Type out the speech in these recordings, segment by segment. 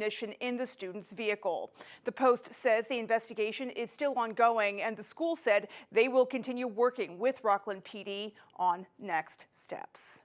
ammunition in the student's vehicle. The Post says the investigation is still ongoing, and the school said they will continue working with Rockland PD on next steps.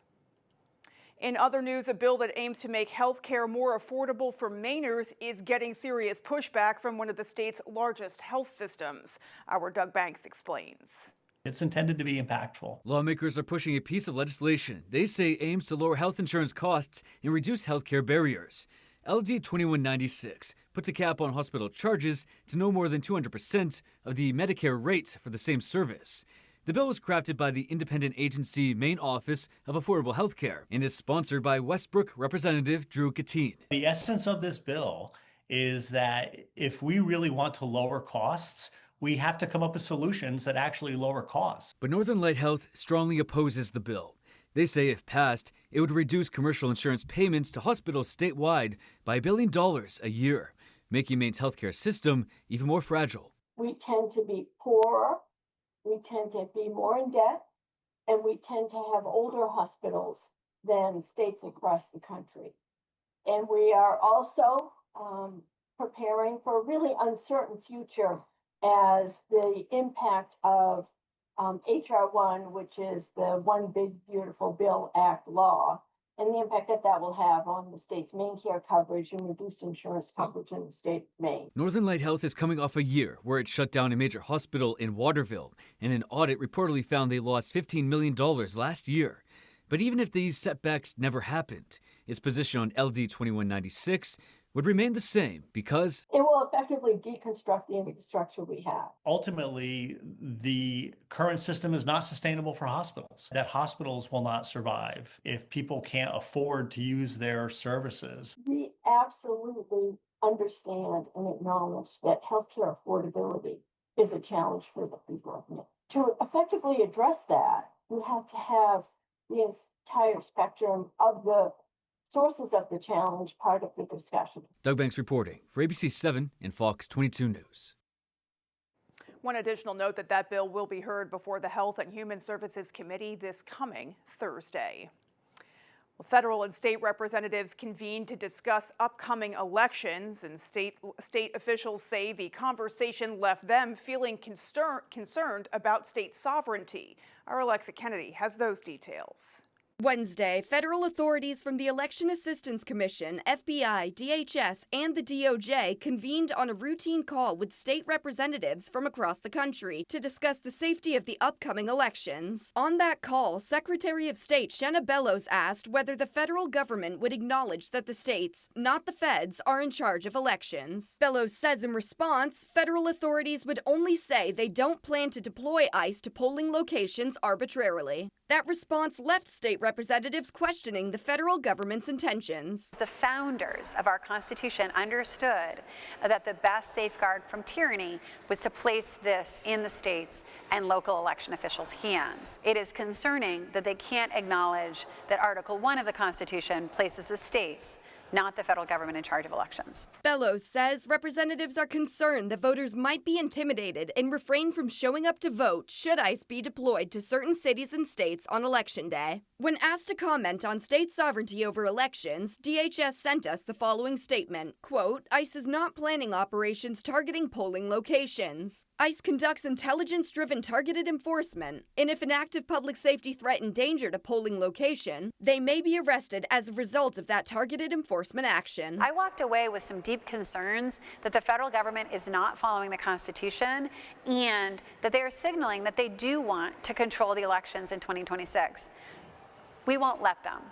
In other news, a bill that aims to make health care more affordable for Mainers is getting serious pushback from one of the state's largest health systems. Our Doug Banks explains. It's intended to be impactful. Lawmakers are pushing a piece of legislation they say aims to lower health insurance costs and reduce healthcare barriers. LD 2196 puts a cap on hospital charges to no more than 200% of the Medicare rates for the same service. The bill was crafted by the independent agency Maine Office of Affordable Health Care and is sponsored by Westbrook Representative Drew Katine. The essence of this bill is that if we really want to lower costs, we have to come up with solutions that actually lower costs. But Northern Light Health strongly opposes the bill. They say if passed, it would reduce commercial insurance payments to hospitals statewide by $1 billion a year, making Maine's healthcare system even more fragile. We tend to be poorer. We tend to be more in debt, and we tend to have older hospitals than states across the country. And we are also preparing for a really uncertain future as the impact of H.R. 1, which is the One Big Beautiful Bill Act law, and the impact that that will have on the state's main care coverage and reduced insurance coverage in the state of Maine. Northern Light Health is coming off a year where it shut down a major hospital in Waterville, and an audit reportedly found they lost $15 million last year. But even if these setbacks never happened, its position on LD 2196 would remain the same because it will effectively deconstruct the infrastructure we have. Ultimately, the current system is not sustainable for hospitals. That hospitals will not survive if people can't afford to use their services. We absolutely understand and acknowledge that healthcare affordability is a challenge for the people of Maine. To effectively address that, you have to have the entire spectrum of the sources of the challenge part of the discussion. Doug Banks reporting for ABC 7 and Fox 22 News. One additional note that bill will be heard before the Health and Human Services Committee this coming Thursday. Well, federal and state representatives convened to discuss upcoming elections, and state officials say the conversation left them feeling concerned about state sovereignty. Our Alexa Kennedy has those details. Wednesday, federal authorities from the Election Assistance Commission, FBI, DHS, and the DOJ convened on a routine call with state representatives from across the country to discuss the safety of the upcoming elections. On that call, Secretary of State Shenna Bellows asked whether the federal government would acknowledge that the states, not the feds, are in charge of elections. Bellows says in response, federal authorities would only say they don't plan to deploy ICE to polling locations arbitrarily. That response left state representatives questioning the federal government's intentions. The founders of our Constitution understood that the best safeguard from tyranny was to place this in the states and local election officials' hands. It is concerning that they can't acknowledge that Article 1 of the Constitution places the states, not the federal government, in charge of elections. Bellows says representatives are concerned that voters might be intimidated and refrain from showing up to vote should ICE be deployed to certain cities and states on Election Day. When asked to comment on state sovereignty over elections, DHS sent us the following statement, quote, ICE is not planning operations targeting polling locations. ICE conducts intelligence-driven targeted enforcement, and if an active public safety threat endangered a polling location, they may be arrested as a result of that targeted enforcement action. I walked away with some deep concerns that the federal government is not following the Constitution and that they are signaling that they do want to control the elections in 2026. We won't let them.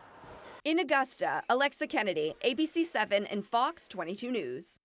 In Augusta, Alexa Kennedy, ABC 7 and Fox 22 News.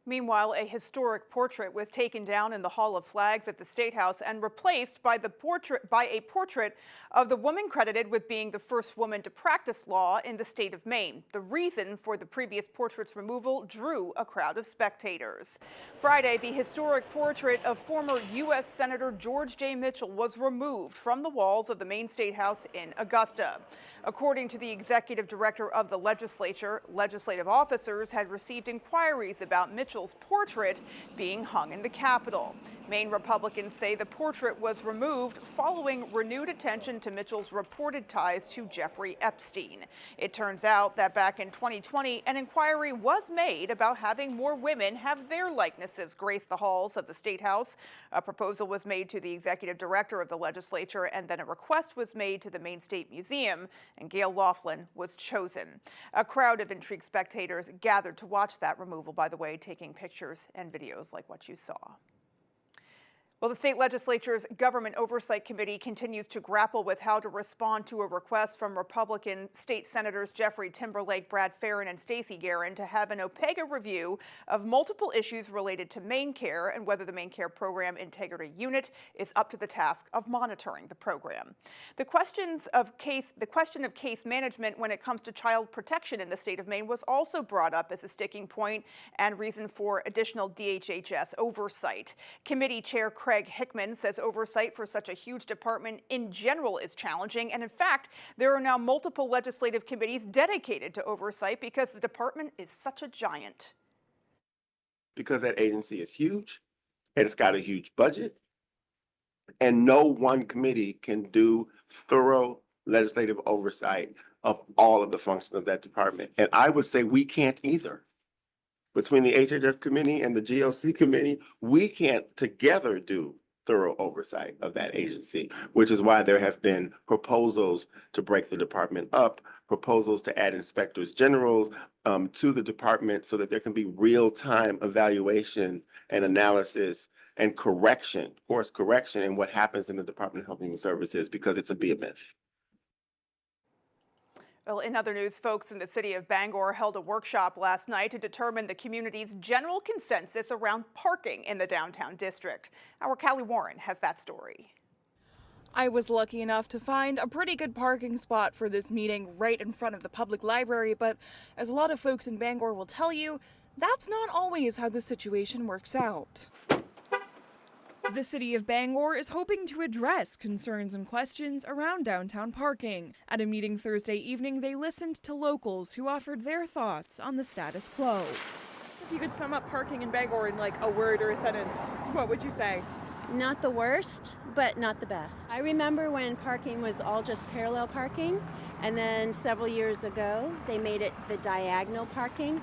Meanwhile, a historic portrait was taken down in the Hall of Flags at the State House and replaced by a portrait of the woman credited with being the first woman to practice law in the state of Maine. The reason for the previous portrait's removal drew a crowd of spectators. Friday, the historic portrait of former U.S. Senator George J. Mitchell was removed from the walls of the Maine State House in Augusta. According to the executive director of the legislature, legislative officers had received inquiries about Mitchell Mitchell's portrait being hung in the Capitol. Maine Republicans say the portrait was removed following renewed attention to Mitchell's reported ties to Jeffrey Epstein. It turns out that back in 2020, an inquiry was made about having more women have their likenesses grace the halls of the State House. A proposal was made to the executive director of the legislature, and then a request was made to the Maine State Museum, and Gail Laughlin was chosen. A crowd of intrigued spectators gathered to watch that removal, by the way, taking pictures and videos like what you saw. Well, the state legislature's Government Oversight Committee continues to grapple with how to respond to a request from Republican state senators Jeffrey Timberlake, Brad Farron, and Stacey Guerin to have an OPEGA review of multiple issues related to MaineCare and whether the MaineCare Program Integrity Unit is up to the task of monitoring the program. The question of case management when it comes to child protection in the state of Maine was also brought up as a sticking point and reason for additional DHHS oversight. Committee Chair Craig Hickman says oversight for such a huge department in general is challenging, and in fact, there are now multiple legislative committees dedicated to oversight because the department is such a giant. Because that agency is huge, and it's got a huge budget, and no one committee can do thorough legislative oversight of all of the functions of that department. And I would say we can't either. Between the HHS committee and the GOC committee, we can't together do thorough oversight of that agency, which is why there have been proposals to break the department up, proposals to add inspectors generals to the department so that there can be real-time evaluation and analysis and correction, course correction, in what happens in the Department of Health and Human Services, because it's a behemoth. Well, in other news, folks in the city of Bangor held a workshop last night to determine the community's general consensus around parking in the downtown district. Our Callie Warren has that story. I was lucky enough to find a pretty good parking spot for this meeting right in front of the public library, but as a lot of folks in Bangor will tell you, that's not always how the situation works out. The city of Bangor is hoping to address concerns and questions around downtown parking. At a meeting Thursday evening, they listened to locals who offered their thoughts on the status quo. If you could sum up parking in Bangor in like a word or a sentence, what would you say? Not the worst, but not the best. I remember when parking was all just parallel parking, and then several years ago, they made it the diagonal parking,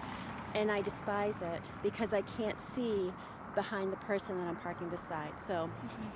and I despise it because I can't see behind the person that I'm parking beside. So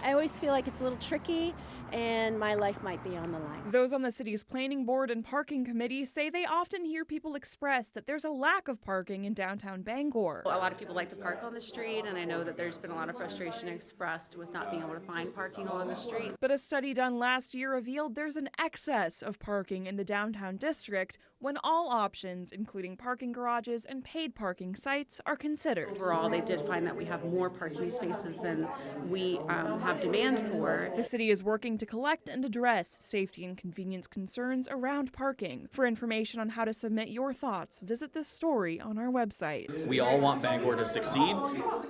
I always feel like it's a little tricky and my life might be on the line. Those on the city's planning board and parking committee say they often hear people express that there's a lack of parking in downtown Bangor. A lot of people like to park on the street, and I know that there's been a lot of frustration expressed with not being able to find parking along the street. But a study done last year revealed there's an excess of parking in the downtown district when all options, including parking garages and paid parking sites, are considered. Overall, they did find that we have more parking spaces than we have demand for. The city is working to collect and address safety and convenience concerns around parking. For information on how to submit your thoughts, visit this story on our website. We all want Bangor to succeed.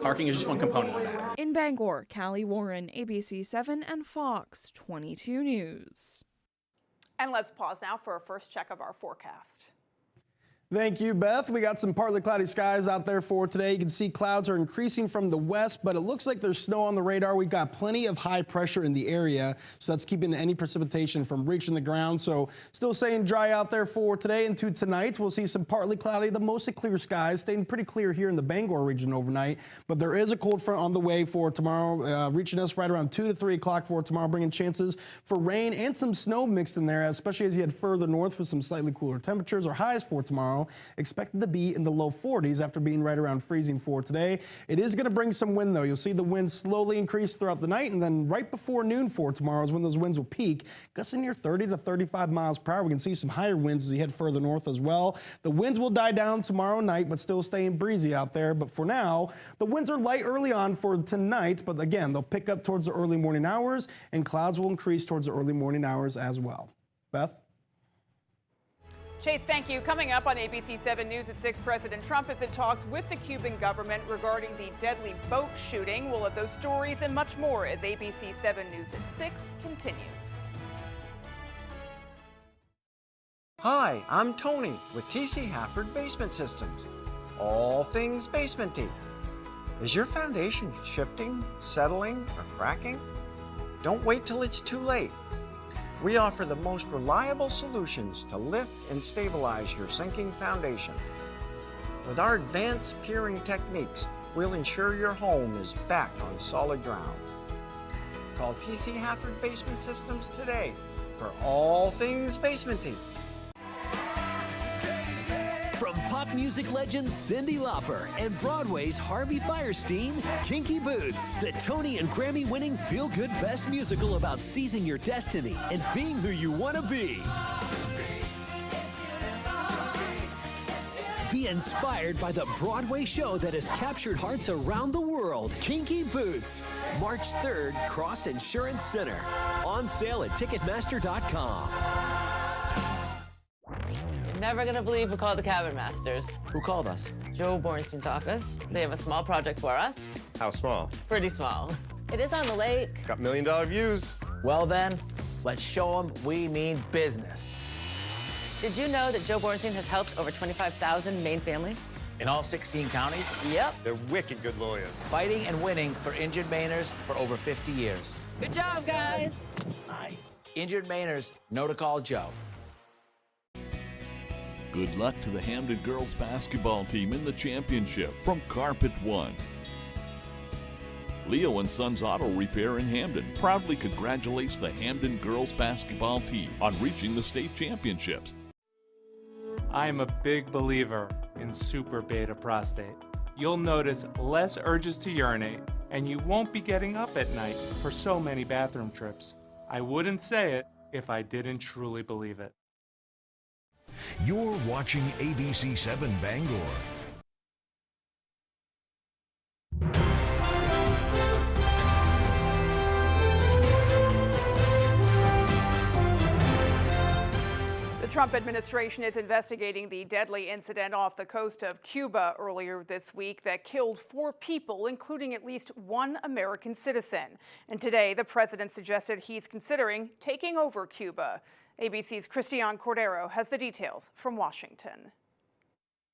Parking is just one component of that. In Bangor, Callie Warren, ABC 7 and Fox 22 News. And let's pause now for a first check of our forecast. Thank you, Beth. We got some partly cloudy skies out there for today. You can see clouds are increasing from the west, but it looks like there's snow on the radar. We've got plenty of high pressure in the area, so that's keeping any precipitation from reaching the ground. So still staying dry out there for today into tonight. We'll see some partly cloudy, the mostly clear skies, staying pretty clear here in the Bangor region overnight. But there is a cold front on the way for tomorrow, reaching us right around 2 to 3 o'clock for tomorrow, bringing chances for rain and some snow mixed in there, especially as you head further north with some slightly cooler temperatures. Our highs for tomorrow expected to be in the low 40s after being right around freezing for today. It is going to bring some wind, though. You'll see the winds slowly increase throughout the night, and then right before noon for tomorrow is when those winds will peak, gusting near 30 to 35 miles per hour. We can see some higher winds as you head further north as well. The winds will die down tomorrow night, but still staying breezy out there. But for now, the winds are light early on for tonight, but again, they'll pick up towards the early morning hours, and clouds will increase towards the early morning hours as well. Beth? Chase, thank you. Coming up on ABC 7 News at 6, President Trump is in talks with the Cuban government regarding the deadly boat shooting. We'll have those stories and much more as ABC 7 News at 6 continues. Hi, I'm Tony with TC Hafford Basement Systems. All things basementy. Is your foundation shifting, settling, or cracking? Don't wait till it's too late. We offer the most reliable solutions to lift and stabilize your sinking foundation. With our advanced piering techniques, we'll ensure your home is back on solid ground. Call TC Hafford Basement Systems today for all things basementing. From pop music legends Cyndi Lauper and Broadway's Harvey Fierstein, Kinky Boots, the Tony and Grammy winning feel-good best musical about seizing your destiny and being who you want to be. Be inspired by the Broadway show that has captured hearts around the world. Kinky Boots, March 3rd, Cross Insurance Center. On sale at Ticketmaster.com. You're never gonna believe who called the Cabin Masters. Who called us? Joe Bornstein talked us. They have a small project for us. How small? Pretty small. It is on the lake. Got $1 million views. Well then, let's show them we mean business. Did you know that Joe Bornstein has helped over 25,000 Maine families? In all 16 counties? Yep. They're wicked good lawyers. Fighting and winning for injured Mainers for over 50 years. Good job, guys. Nice. Injured Mainers know to call Joe. Good luck to the Hamden girls basketball team in the championship from Carpet One. Leo and Sons Auto Repair in Hamden proudly congratulates the Hamden girls basketball team on reaching the state championships. I'm a big believer in super beta prostate. You'll notice less urges to urinate, and you won't be getting up at night for so many bathroom trips. I wouldn't say it if I didn't truly believe it. You're watching ABC 7 Bangor. The Trump administration is investigating the deadly incident off the coast of Cuba earlier this week that killed 4 people, including at least 1 American citizen. And today, the president suggested he's considering taking over Cuba. ABC's Christiane Cordero has the details from Washington.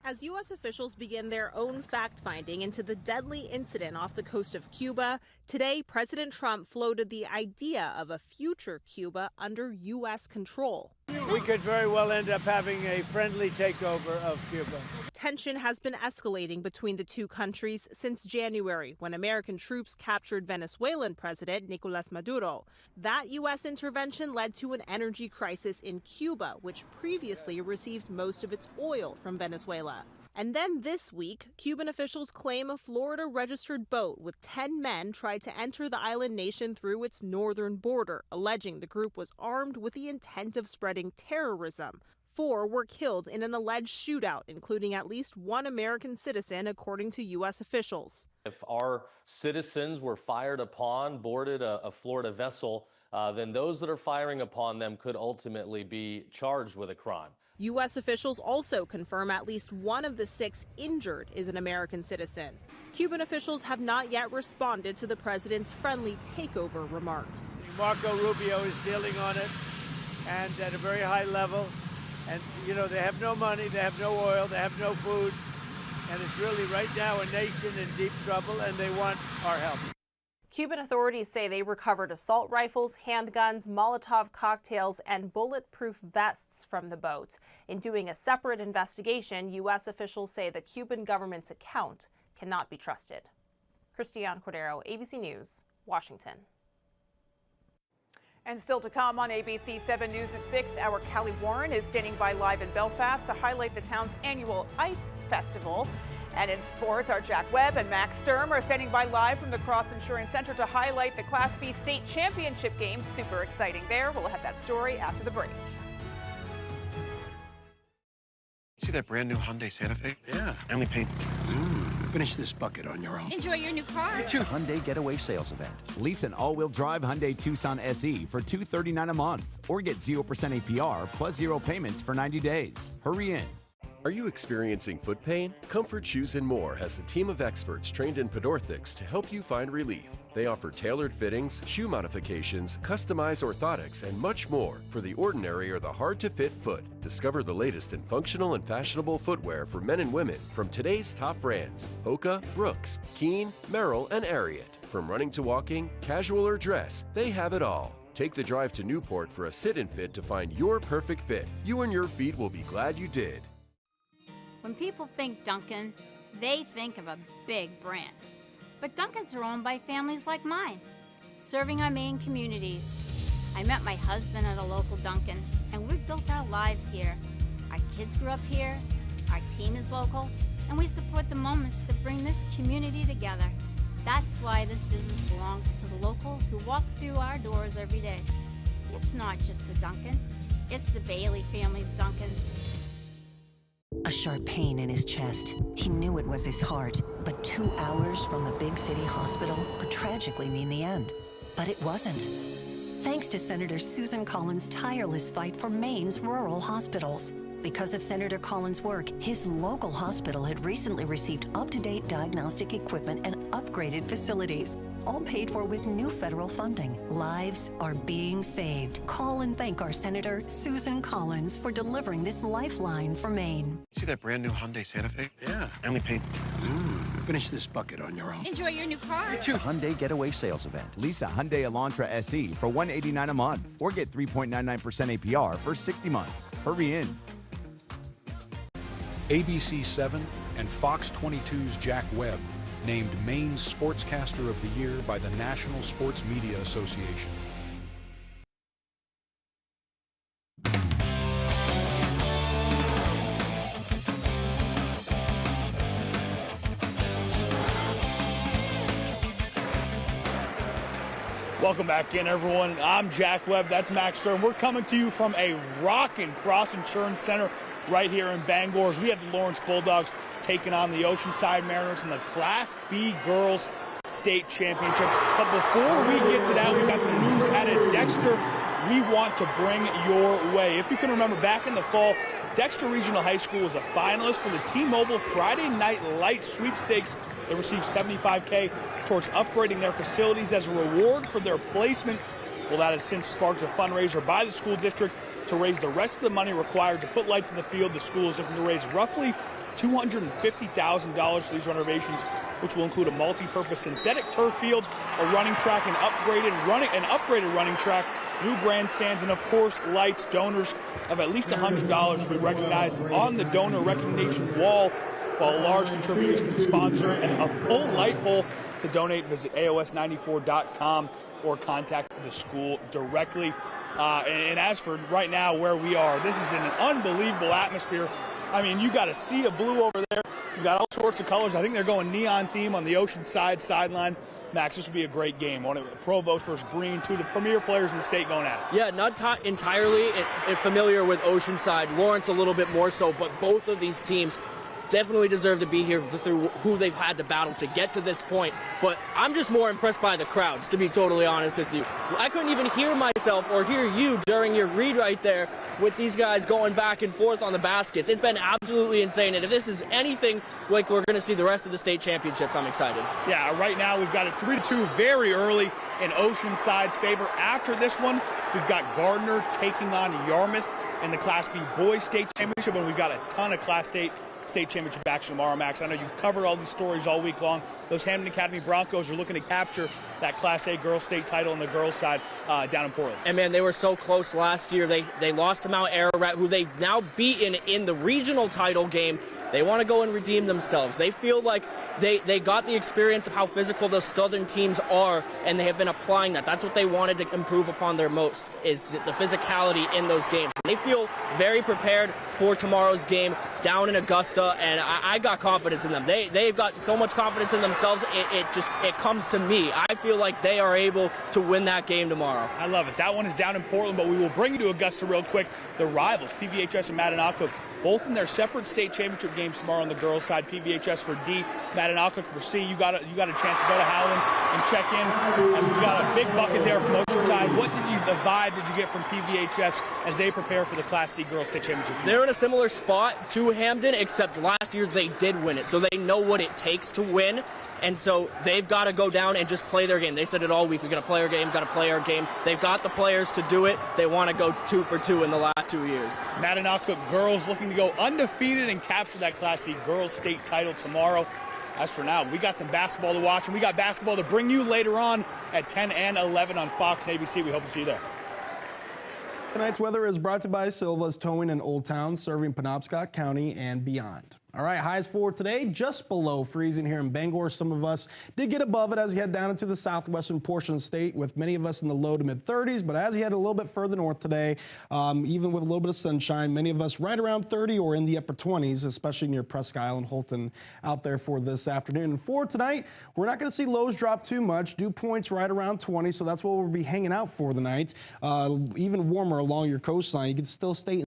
As U.S. officials begin their own fact-finding into the deadly incident off the coast of Cuba, today President Trump floated the idea of a future Cuba under U.S. control. We could very well end up having a friendly takeover of Cuba. Tension has been escalating between the two countries since January, when American troops captured Venezuelan President Nicolas Maduro. That U.S. intervention led to an energy crisis in Cuba, which previously received most of its oil from Venezuela. And then this week, Cuban officials claim a Florida-registered boat with 10 men tried to enter the island nation through its northern border, alleging the group was armed with the intent of spreading terrorism. 4 were killed in an alleged shootout, including at least 1 American citizen, according to U.S. officials. If our citizens were fired upon, boarded a Florida vessel, then those that are firing upon them could ultimately be charged with a crime. U.S. officials also confirm at least 1 of the 6 injured is an American citizen. Cuban officials have not yet responded to the president's friendly takeover remarks. Marco Rubio is dealing on it, and at a very high level. And, you know, they have no money, they have no oil, they have no food. And it's really right now a nation in deep trouble, and they want our help. Cuban authorities say they recovered assault rifles, handguns, Molotov cocktails, and bulletproof vests from the boat. In doing a separate investigation, U.S. officials say the Cuban government's account cannot be trusted. Christiane Cordero, ABC News, Washington. And still to come on ABC 7 News at 6, our Callie Warren is standing by live in Belfast to highlight the town's annual Ice Festival. And in sports, our Jack Webb and Max Sturm are standing by live from the Cross Insurance Center to highlight the Class B state championship game. Super exciting there. We'll have that story after the break. See that brand new Hyundai Santa Fe? Yeah. I only paid. Finish this bucket on your own. Enjoy your new car. Hyundai Getaway Sales Event. Lease an all-wheel drive Hyundai Tucson SE for $239 a month, or get 0% APR plus 0 payments for 90 days. Hurry in. Are you experiencing foot pain? Comfort Shoes & More has a team of experts trained in podorthics to help you find relief. They offer tailored fittings, shoe modifications, customized orthotics, and much more for the ordinary or the hard-to-fit foot. Discover the latest in functional and fashionable footwear for men and women from today's top brands: Hoka, Brooks, Keen, Merrell, and Ariat. From running to walking, casual or dress, they have it all. Take the drive to Newport for a sit-and fit to find your perfect fit. You and your feet will be glad you did. When people think Dunkin', they think of a big brand. But Dunkins are owned by families like mine, serving our Maine communities. I met my husband at a local Dunkin', and we've built our lives here. Our kids grew up here, our team is local, and we support the moments that bring this community together. That's why this business belongs to the locals who walk through our doors every day. It's not just a Dunkin', it's the Bailey family's Dunkin'. A sharp pain in his chest. He knew it was his heart, but 2 hours from the big city hospital could tragically mean the end. But it wasn't. Thanks to Senator Susan Collins' tireless fight for Maine's rural hospitals. Because of Senator Collins' work, his local hospital had recently received up-to-date diagnostic equipment and upgraded facilities, all paid for with new federal funding. Lives are being saved. Call and thank our Senator Susan Collins for delivering this lifeline for Maine. See that brand new Hyundai Santa Fe? Yeah. I only paid. Finish this bucket on your own. Enjoy your new car. Hyundai Getaway Sales Event. Lease a Hyundai Elantra SE for $189 a month or get 3.99% APR for 60 months. Hurry in. ABC 7 and Fox 22's Jack Webb named Maine's Sportscaster of the Year by the National Sports Media Association. Welcome back in, everyone. I'm Jack Webb. That's Max Stern. We're coming to you from a rockin' Cross Insurance Center right here in Bangor. As we have the Lawrence Bulldogs taking on the Oceanside Mariners in the Class B Girls State Championship. But before we get to that, we've got some news out of Dexter we want to bring your way. If you can remember, back in the fall, Dexter Regional High School was a finalist for the T-Mobile Friday Night Light Sweepstakes. They received $75K towards upgrading their facilities as a reward for their placement. Well, that has since sparked a fundraiser by the school district to raise the rest of the money required to put lights in the field. The school is looking to raise roughly $250,000 for these renovations, which will include a multi-purpose synthetic turf field, a running track, an upgraded running track, new grandstands, and of course lights. Donors of at least $100 will be recognized on the donor recognition wall, while large contributors can sponsor a full light pole. To donate, visit AOS94.com or contact the school directly. And as for right now where we are, this is an unbelievable atmosphere. I mean, you got a sea of blue over there. You got all sorts of colors. I think they're going neon theme on the Oceanside sideline. Max, this will be a great game. Provost versus Breen, two of the premier players in the state going at it. Yeah, not entirely familiar with Oceanside. Lawrence a little bit more so, but both of these teams definitely deserve to be here through who they've had to battle to get to this point. But I'm just more impressed by the crowds, to be totally honest with you. I couldn't even hear myself or hear you during your read right there with these guys going back and forth on the baskets. It's been absolutely insane. And if this is anything like we're going to see the rest of the state championships, I'm excited. Yeah, right now we've got a 3-2 very early in Oceanside's favor. After this one, we've got Gardner taking on Yarmouth in the Class B Boys State Championship, and we've got a ton of Class State Championship action tomorrow, Max. I know you've covered all these stories all week long. Those Hampton Academy Broncos are looking to capture that Class A girls state title on the girls side down in Portland. And man, they were so close last year. They lost to Mount Ararat, who they've now beaten in the regional title game. They want to go and redeem themselves. They feel like they got the experience of how physical the southern teams are, and they have been applying that. That's what they wanted to improve upon their most, is the physicality in those games. They feel very prepared for tomorrow's game down in Augusta, and I got confidence in them. They've got so much confidence in themselves, it comes to me. I feel like they are able to win that game tomorrow. I love it. That one is down in Portland, but we will bring you to Augusta real quick. The rivals, PVHS and Mattinock, both in their separate state championship games tomorrow on the girls' side. PVHS for D, Madanalcook for C. You got a chance to go to Howland and check in. And we got a big bucket there from Oceanside. The vibe did you get from PVHS as they prepare for the Class D girls' state championship? They're in a similar spot to Hamden, except last year they did win it, so they know what it takes to win. And so they've got to go down and just play their game. They said it all week. We got to play our game, got to play our game. They've got the players to do it. They want to go 2 for 2 in the last 2 years. Madanalcook girls looking to go undefeated and capture that Class C girls state title tomorrow. As for now, we got some basketball to watch, and we got basketball to bring you later on at 10 and 11 on Fox and ABC. We hope to see you there. Tonight's weather is brought to you by Silva's Towing in Old Town, serving Penobscot County and beyond. All right, highs for today, just below freezing here in Bangor. Some of us did get above it as you head down into the southwestern portion of the state, with many of us in the low to mid 30s. But as you head a little bit further north today, even with a little bit of sunshine, many of us right around 30 or in the upper 20s, especially near Presque Isle, Holton out there for this afternoon. And for tonight, we're not going to see lows drop too much. Dew points right around 20, so that's what we'll be hanging out for the night. Even warmer along your coastline. You can still stay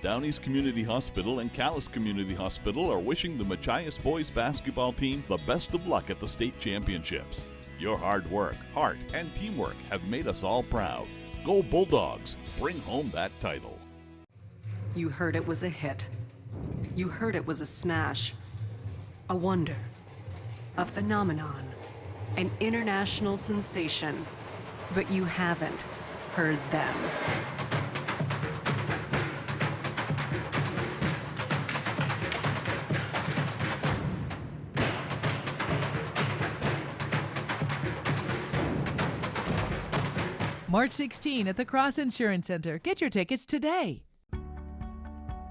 Downey's Community Hospital and Calais Community Hospital are wishing the Machias boys basketball team the best of luck at the state championships. Your hard work, heart, and teamwork have made us all proud. Go Bulldogs! Bring home that title. You heard it was a hit. You heard it was a smash. A wonder. A phenomenon. An international sensation. But you haven't heard them. March 16 at the Cross Insurance Center. Get your tickets today.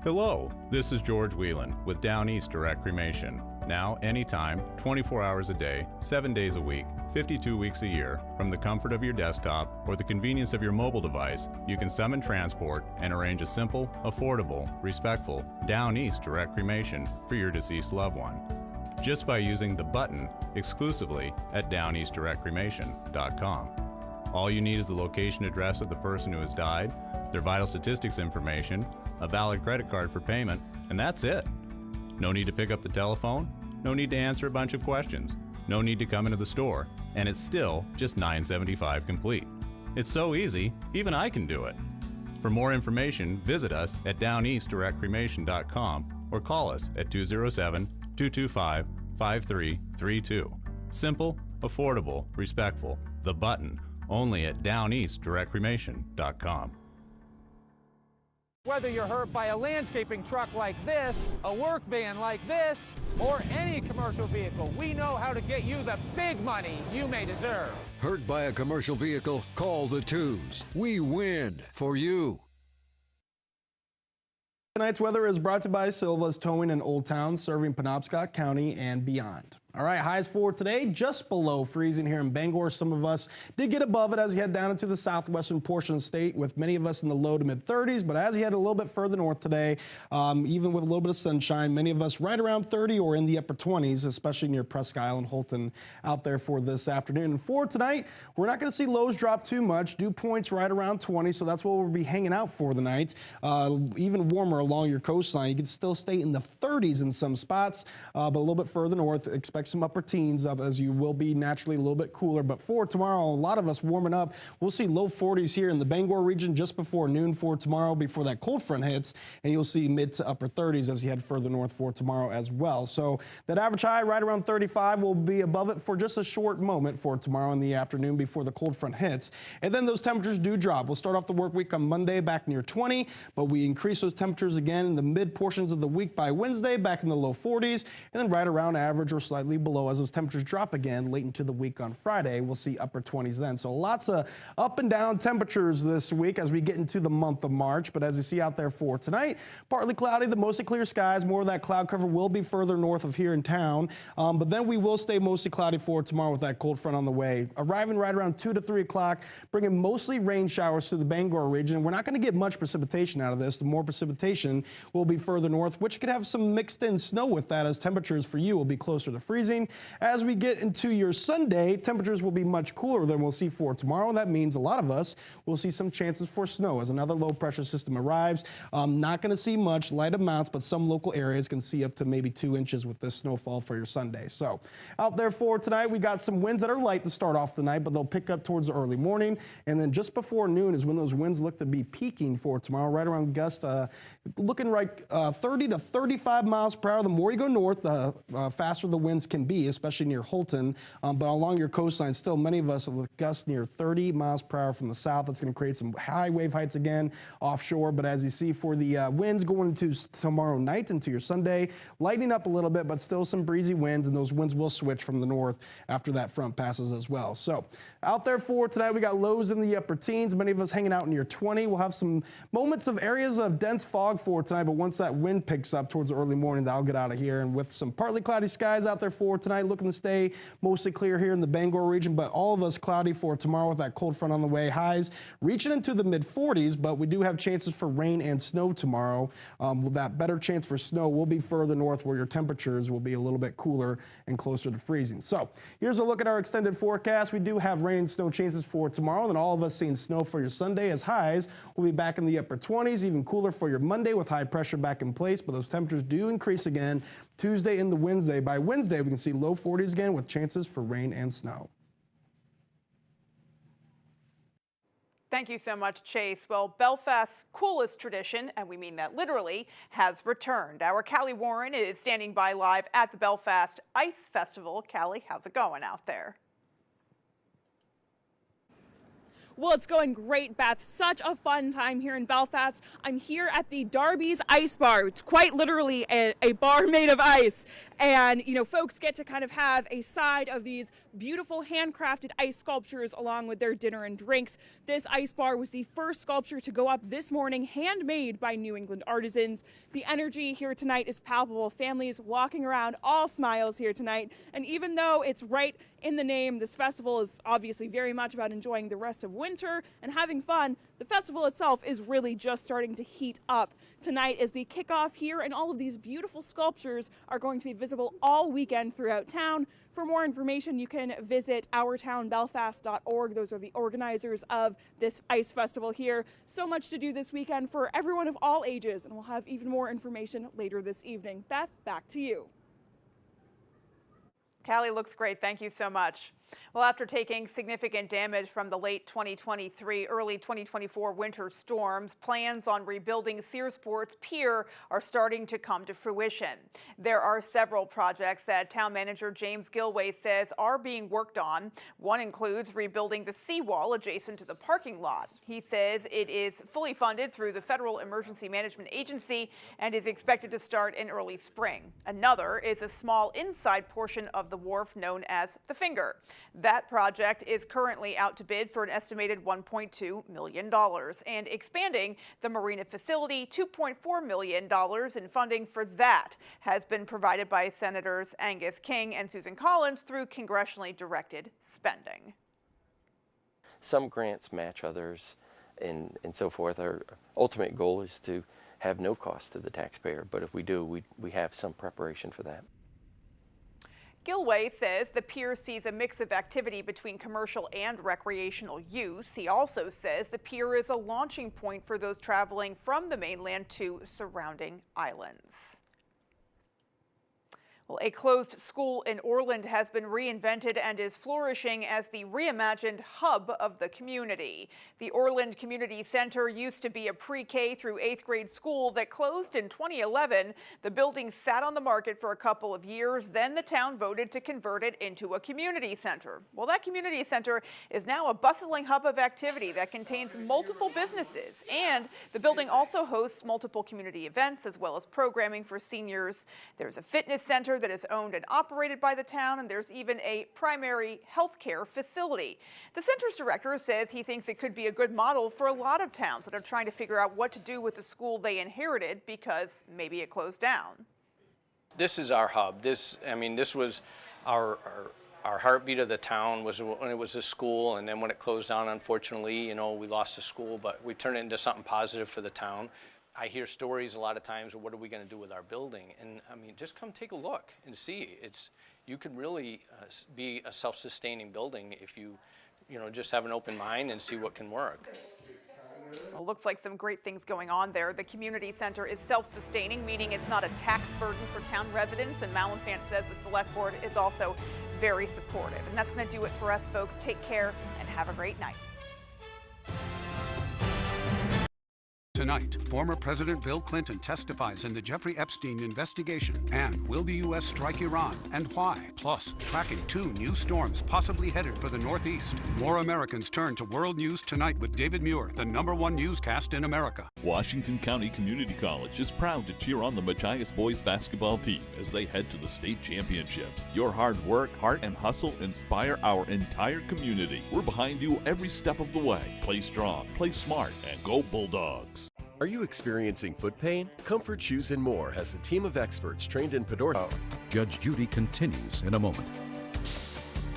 Hello, this is George Whelan with Down East Direct Cremation. Now, anytime, 24 hours a day, 7 days a week, 52 weeks a year, from the comfort of your desktop or the convenience of your mobile device, you can summon transport and arrange a simple, affordable, respectful Down East Direct Cremation for your deceased loved one. Just by using the button exclusively at downeastdirectcremation.com. All you need is the location address of the person who has died, their vital statistics information, a valid credit card for payment, and that's it. No need to pick up the telephone, no need to answer a bunch of questions, no need to come into the store, and it's still just $9.75 complete. It's so easy, even I can do it. For more information, visit us at downeastdirectcremation.com or call us at 207-225-5332. Simple, affordable, respectful. The button. Only at downeastdirectcremation.com. Whether you're hurt by a landscaping truck like this, a work van like this, or any commercial vehicle, we know how to get you the big money you may deserve. Hurt by a commercial vehicle? Call the twos. We win for you. Tonight's weather is brought to you by Silva's Towing in Old Town, serving Penobscot County and beyond. All right, highs for today, just below freezing here in Bangor. Some of us did get above it as you head down into the southwestern portion of the state, with many of us in the low to mid 30s. But as you head a little bit further north today, even with a little bit of sunshine, many of us right around 30 or in the upper 20s, especially near Presque Isle and Holton out there for this afternoon. And for tonight, we're not going to see lows drop too much. Dew points right around 20, so that's what we'll be hanging out for the night. Even warmer along your coastline. You can still stay in the 30s in some spots, but a little bit further north, expect some upper teens up, as you will be naturally a little bit cooler. But for tomorrow, a lot of us warming up. We'll see low 40s here in the Bangor region just before noon for tomorrow, before that cold front hits, and you'll see mid to upper 30s as you head further north for tomorrow as well. So that average high right around 35 will be above it for just a short moment for tomorrow in the afternoon before the cold front hits. And then those temperatures do drop. We'll start off the work week on Monday back near 20, but we increase those temperatures again in the mid portions of the week by Wednesday, back in the low 40s, and then right around average or slightly below as those temperatures drop again late into the week on Friday. We'll see upper 20s then. So lots of up and down temperatures this week as we get into the month of March. But as you see out there for tonight, partly cloudy, the mostly clear skies. More of that cloud cover will be further north of here in town. But then we will stay mostly cloudy for tomorrow with that cold front on the way. Arriving right around 2 to 3 o'clock, bringing mostly rain showers to the Bangor region. We're not going to get much precipitation out of this. The more precipitation will be further north, which could have some mixed in snow with that, as temperatures for you will be closer to freezing. freezing. As we get into your Sunday, temperatures will be much cooler than we'll see for tomorrow. That means a lot of us will see some chances for snow as another low pressure system arrives. Not going to see much, light amounts, but some local areas can see up to maybe 2 inches with this snowfall for your Sunday. So out there for tonight, we got some winds that are light to start off the night, but they'll pick up towards the early morning. And then just before noon is when those winds look to be peaking for tomorrow, right around gust, looking like 30 to 35 miles per hour. The more you go north, the faster the winds can be, especially near Holton. But along your coastline, still many of us with gusts near 30 miles per hour from the south. That's going to create some high wave heights again offshore. But as you see for the winds going into tomorrow night into your Sunday, lightening up a little bit, but still some breezy winds, and those winds will switch from the north after that front passes as well. So out there for tonight, we got lows in the upper teens. Many of us hanging out near 20. We'll have some moments of areas of dense fog for tonight, but once that wind picks up towards the early morning, that'll get out of here. And with some partly cloudy skies out there for tonight, looking to stay mostly clear here in the Bangor region, but all of us cloudy for tomorrow with that cold front on the way. Highs reaching into the mid 40s, but we do have chances for rain and snow tomorrow. With that better chance for snow will be further north where your temperatures will be a little bit cooler and closer to freezing. So here's a look at our extended forecast. We do have rain and snow chances for tomorrow, and all of us seeing snow for your Sunday as highs will be back in the upper 20s, even cooler for your Monday with high pressure back in place, but those temperatures do increase again Tuesday into Wednesday. By Wednesday, we can see low 40s again with chances for rain and snow. Thank you so much, Chase. Well, Belfast's coolest tradition, and we mean that literally, has returned. Our Callie Warren is standing by live at the Belfast Ice Festival. Callie, how's it going out there? Well, it's going great, Beth. Such a fun time here in Belfast. I'm here at the Darby's Ice Bar. It's quite literally a bar made of ice. And, you know, folks get to kind of have a side of these beautiful handcrafted ice sculptures along with their dinner and drinks. This ice bar was the first sculpture to go up this morning, handmade by New England artisans. The energy here tonight is palpable. Families walking around, all smiles here tonight. And even though it's right in the name, this festival is obviously very much about enjoying the rest of winter and having fun. The festival itself is really just starting to heat up. Tonight is the kickoff here, and all of these beautiful sculptures are going to be visible all weekend throughout town. For more information, you can visit ourtownbelfast.org. Those are the organizers of this ice festival here. So much to do this weekend for everyone of all ages, and we'll have even more information later this evening. Beth, back to you. Callie, looks great. Thank you so much. Well, after taking significant damage from the late 2023, early 2024 winter storms, plans on rebuilding Searsport's Pier are starting to come to fruition. There are several projects that town manager James Gilway says are being worked on. One includes rebuilding the seawall adjacent to the parking lot. He says it is fully funded through the Federal Emergency Management Agency and is expected to start in early spring. Another is a small inside portion of the wharf known as the Finger. That project is currently out to bid for an estimated $1.2 million. And expanding the marina facility, $2.4 million in funding for that has been provided by Senators Angus King and Susan Collins through congressionally directed spending. Some grants match others and so forth. Our ultimate goal is to have no cost to the taxpayer, but if we do, we have some preparation for that. Gilway says the pier sees a mix of activity between commercial and recreational use. He also says the pier is a launching point for those traveling from the mainland to surrounding islands. Well, a closed school in Orland has been reinvented and is flourishing as the reimagined hub of the community. The Orland Community Center used to be a pre-K through 8th grade school that closed in 2011. The building sat on the market for a couple of years. Then the town voted to convert it into a community center. Well, that community center is now a bustling hub of activity that contains multiple businesses. And the building also hosts multiple community events as well as programming for seniors. There's a fitness center that is owned and operated by the town, and there's even a primary health care facility. The center's director says he thinks it could be a good model for a lot of towns that are trying to figure out what to do with the school they inherited because maybe it closed down. This is our hub. This was our heartbeat of the town was when it was a school, and then when it closed down, unfortunately, we lost the school, but we turned it into something positive for the town. I hear stories a lot of times of what are we going to do with our building, and I mean, just come take a look and see. You can really be a self-sustaining building if you just have an open mind and see what can work. Well, looks like some great things going on there. The community center is self-sustaining, meaning it's not a tax burden for town residents, and Malenfant says the select board is also very supportive. And that's going to do it for us, folks. Take care and have a great night. Tonight, former President Bill Clinton testifies in the Jeffrey Epstein investigation. And will the U.S. strike Iran, and why? Plus, tracking 2 new storms possibly headed for the Northeast. More Americans turn to World News Tonight with David Muir, the #1 newscast in America. Washington County Community College is proud to cheer on the Machias boys basketball team as they head to the state championships. Your hard work, heart, and hustle inspire our entire community. We're behind you every step of the way. Play strong, play smart, and go Bulldogs. Are you experiencing foot pain? Comfort Shoes and More has a team of experts trained in podorthics. Judge Judy continues in a moment.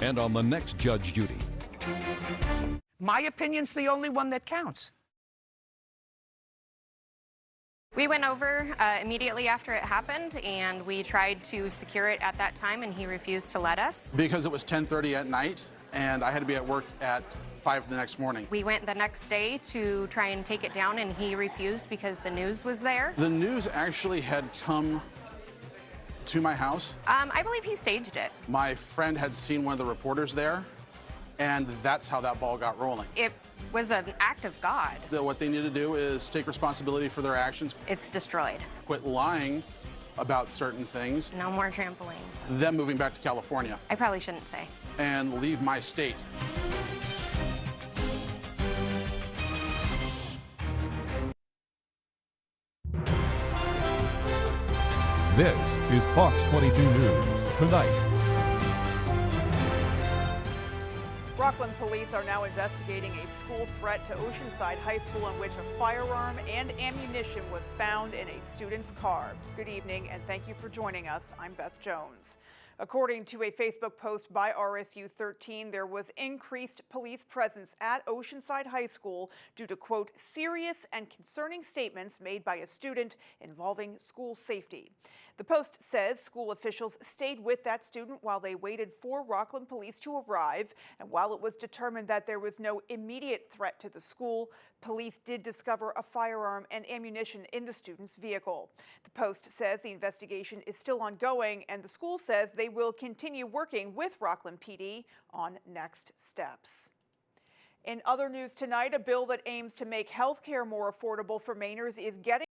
And on the next Judge Judy. My opinion's the only one that counts. We went over immediately after it happened, and we tried to secure it at that time, and he refused to let us. Because it was 10:30 at night, and I had to be at work at 5 the next morning. We went the next day to try and take it down, and he refused because the news was there. The news actually had come to my house. I believe he staged it. My friend had seen one of the reporters there, and that's how that ball got rolling. It was an act of God. What they need to do is take responsibility for their actions. It's destroyed. Quit lying about certain things. No more trampoline. Them moving back to California. I probably shouldn't say. And leave my state. This is Fox 22 News Tonight. Rockland police are now investigating a school threat to Oceanside High School in which a firearm and ammunition was found in a student's car. Good evening and thank you for joining us. I'm Beth Jones. According to a Facebook post by RSU 13, there was increased police presence at Oceanside High School due to, quote, serious and concerning statements made by a student involving school safety. The post says school officials stayed with that student while they waited for Rockland police to arrive, and while it was determined that there was no immediate threat to the school, police did discover a firearm and ammunition in the student's vehicle. The post says the investigation is still ongoing, and the school says they will continue working with Rockland PD on next steps. In other news tonight, a bill that aims to make health care more affordable for Mainers is getting